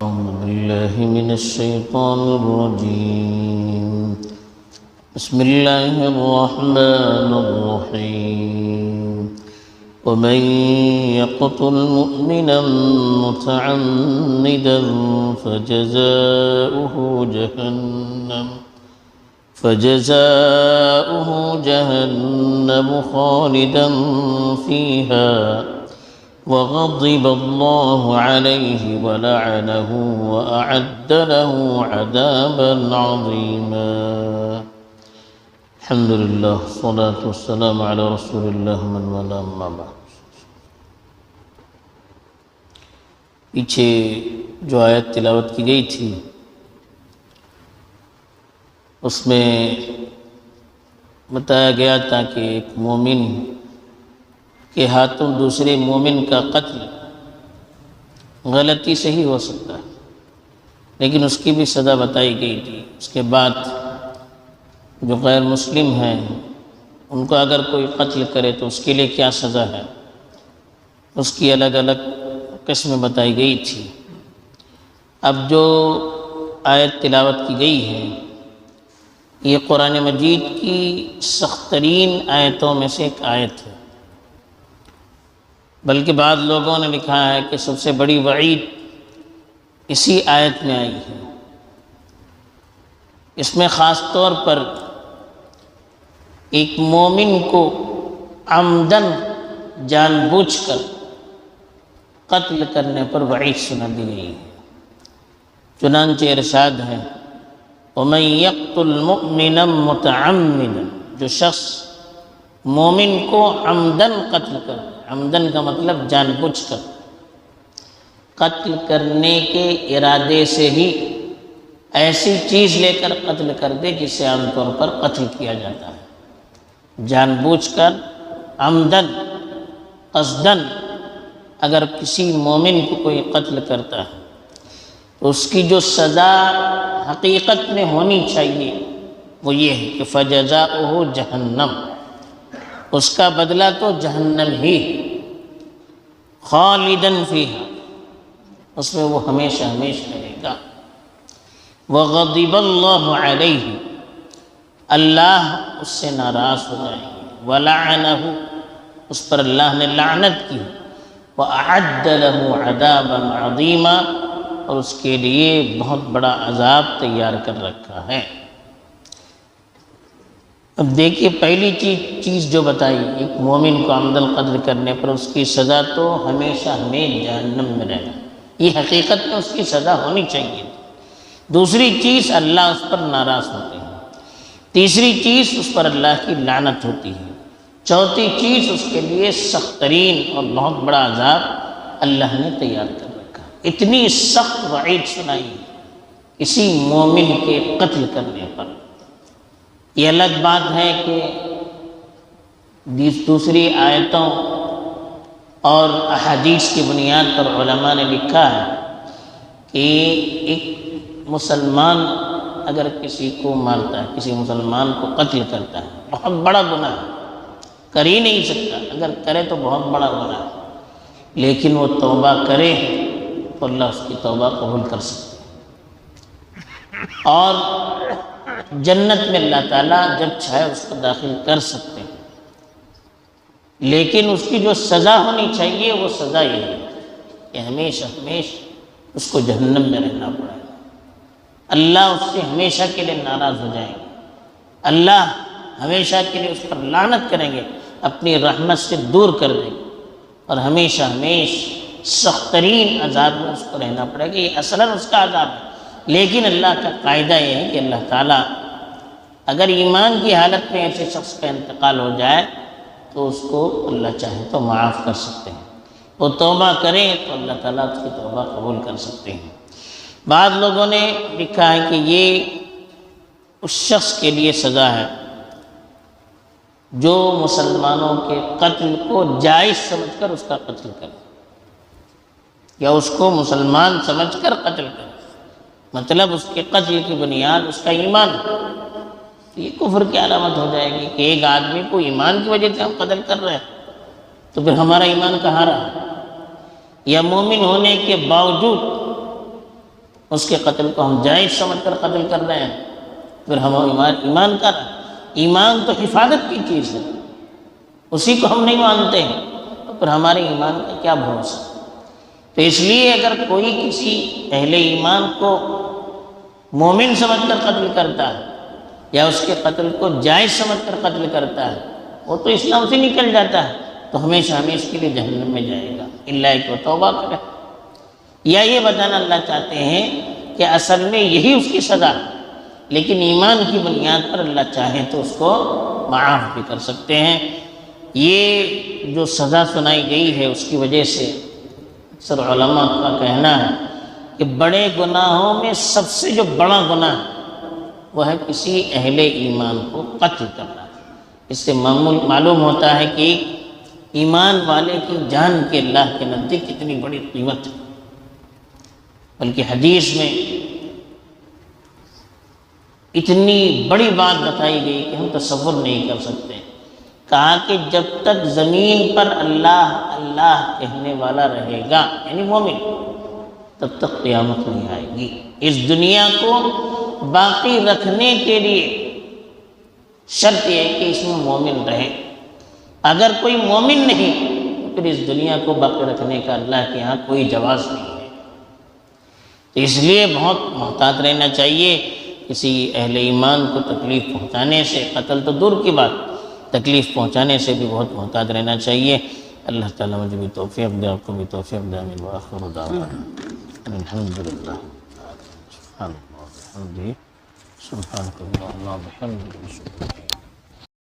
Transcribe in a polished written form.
أعوذ بالله من الشيطان الرجيم. بسم الله الرحمن الرحيم. ومن يقتل مؤمنا متعمدا فجزاؤه جهنم خالدا فيها وغضب الله عليه ولعنه وأعد له عذابا عظيما. الحمد لله والصلاة والسلام على رسول الله من والاه أما بعد. پیچھے جو آیت تلاوت کی گئی تھی اس میں بتایا گیا تھا کہ ایک مومن کے ہاتھوں دوسرے مومن کا قتل غلطی سے ہی ہو سکتا ہے، لیکن اس کی بھی سزا بتائی گئی تھی. اس کے بعد جو غیر مسلم ہیں ان کو اگر کوئی قتل کرے تو اس کے لیے کیا سزا ہے، اس کی الگ الگ قسمیں بتائی گئی تھی. اب جو آیت تلاوت کی گئی ہے یہ قرآن مجید کی سخت ترین آیتوں میں سے ایک آیت ہے، بلکہ بعض لوگوں نے لکھا ہے کہ سب سے بڑی وعید اسی آیت میں آئی ہے. اس میں خاص طور پر ایک مومن کو عمدن جان بوجھ کر قتل کرنے پر وعید سنا دی گئی ہے. چنانچہ ارشاد ہے وَمَن يَقْتُلْ مُؤْمِنًا مُتَعَمِّدًا، جو شخص مومن کو عمدن قتل کر، عمدن کا مطلب جان بوجھ کر قتل کرنے کے ارادے سے ہی ایسی چیز لے کر قتل کر دے جسے عام طور پر قتل کیا جاتا ہے. جان بوجھ کر عمدن قصدن اگر کسی مومن کو کوئی قتل کرتا ہے تو اس کی جو سزا حقیقت میں ہونی چاہیے وہ یہ ہے کہ فجزاؤہ جہنم، اس کا بدلہ تو جہنم ہی، خالدن فیہا، اس میں وہ ہمیشہ ہمیشہ رہے گا. وغضب اللہ علیہ، اللہ اس سے ناراض ہو جائیں گے. ولعنہ، اس پر اللہ نے لعنت کی. وأعد له عذابا عظیما، اور اس کے لیے بہت بڑا عذاب تیار کر رکھا ہے. اب دیکھیے پہلی چیز جو بتائی، ایک مومن کو عمدن قتل کرنے پر اس کی سزا تو ہمیشہ ہمیشہ جہنم میں رہنا، یہ حقیقت میں اس کی سزا ہونی چاہیے. دوسری چیز اللہ اس پر ناراض ہوتے ہیں. تیسری چیز اس پر اللہ کی لعنت ہوتی ہے. چوتھی چیز اس کے لیے سخت ترین اور بہت بڑا عذاب اللہ نے تیار کر رکھا. اتنی سخت وعید سنائی کسی مومن کے قتل کرنے پر. یہ الگ بات ہے کہ دوسری آیتوں اور احادیث کی بنیاد پر علماء نے لکھا ہے کہ ایک مسلمان اگر کسی کو مارتا ہے، کسی مسلمان کو قتل کرتا ہے، بہت بڑا گناہ ہے، کر ہی نہیں سکتا، اگر کرے تو بہت بڑا گناہ ہے، لیکن وہ توبہ کرے تو اللہ اس کی توبہ قبول کر سکتے ہیں اور جنت میں اللہ تعالیٰ جب چاہے اس کو داخل کر سکتے ہیں. لیکن اس کی جو سزا ہونی چاہیے وہ سزا یہ ہے کہ ہمیشہ ہمیشہ اس کو جہنم میں رہنا پڑے گا. اللہ اس سے ہمیشہ کے لیے ناراض ہو جائیں گے، اللہ ہمیشہ کے لیے اس پر لعنت کریں گے، اپنی رحمت سے دور کر دیں گے اور ہمیشہ ہمیشہ سخت ترین عذاب میں اس کو رہنا پڑے گا. یہ اصلاً اس کا عذاب ہے، لیکن اللہ کا قاعدہ یہ ہے کہ اللہ تعالیٰ اگر ایمان کی حالت میں ایسے شخص کا انتقال ہو جائے تو اس کو اللہ چاہے تو معاف کر سکتے ہیں. وہ توبہ کریں تو اللہ تعالیٰ اس کی توبہ قبول کر سکتے ہیں. بعض لوگوں نے لکھا ہے کہ یہ اس شخص کے لیے سزا ہے جو مسلمانوں کے قتل کو جائز سمجھ کر اس کا قتل کرے یا اس کو مسلمان سمجھ کر قتل کرے. مطلب اس کے قتل کی بنیاد اس کا ایمان ہے. یہ کفر کی علامت ہو جائے گی کہ ایک آدمی کو ایمان کی وجہ سے ہم قتل کر رہے ہیں تو پھر ہمارا ایمان کہاں رہا؟ یا مومن ہونے کے باوجود اس کے قتل کو ہم جائز سمجھ کر قتل کر رہے ہیں، پھر ہم ایمان کا ایمان تو حفاظت کی چیز ہے، اسی کو ہم نہیں مانتے ہیں تو پھر ہمارے ایمان کا کیا بھروسہ؟ تو اس لیے اگر کوئی کسی اہل ایمان کو مومن سمجھ کر قتل کرتا ہے یا اس کے قتل کو جائز سمجھ کر قتل کرتا ہے، وہ تو اسلام سے نکل جاتا ہے، تو ہمیشہ ہمیشہ کے لیے جہنم میں جائے گا، اللہ کہ وہ توبہ کرے۔ یا یہ بتانا اللہ چاہتے ہیں کہ اصل میں یہی اس کی سزا ہے، لیکن ایمان کی بنیاد پر اللہ چاہے تو اس کو معاف بھی کر سکتے ہیں۔ یہ جو سزا سنائی گئی ہے اس کی وجہ سے اکثر علماء کا کہنا ہے کہ بڑے گناہوں میں سب سے جو بڑا گناہ وہ ہے کسی اہل ایمان کو قتل کرنا۔ اس سے معلوم ہوتا ہے کہ ایمان والے کی جان کے اللہ کے نزدیک کتنی بڑی قیمت ہے۔ بلکہ حدیث میں اتنی بڑی بات بتائی گئی کہ ہم تصور نہیں کر سکتے۔ کہا کہ جب تک زمین پر اللہ اللہ کہنے والا رہے گا، یعنی مومن، تب تک قیامت نہیں آئے گی۔ اس دنیا کو باقی رکھنے کے لیے شرط یہ ہے کہ اس میں مومن رہے۔ اگر کوئی مومن نہیں تو پھر اس دنیا کو باقی رکھنے کا اللہ کے ہاں کوئی جواز نہیں ہے۔ تو اس لیے بہت محتاط رہنا چاہیے، کسی اہل ایمان کو تکلیف پہنچانے سے، قتل تو دور کی بات، تکلیف پہنچانے سے بھی بہت محتاط رہنا چاہیے۔ اللہ تعالیٰ مجھے بھی توفیق دے، آپ کو بھی توفیق دے، آمین وآخر دعوانا الحمدللہ۔ سبحان اللہ وبحمدہ، سبحانک اللہم وبحمدک۔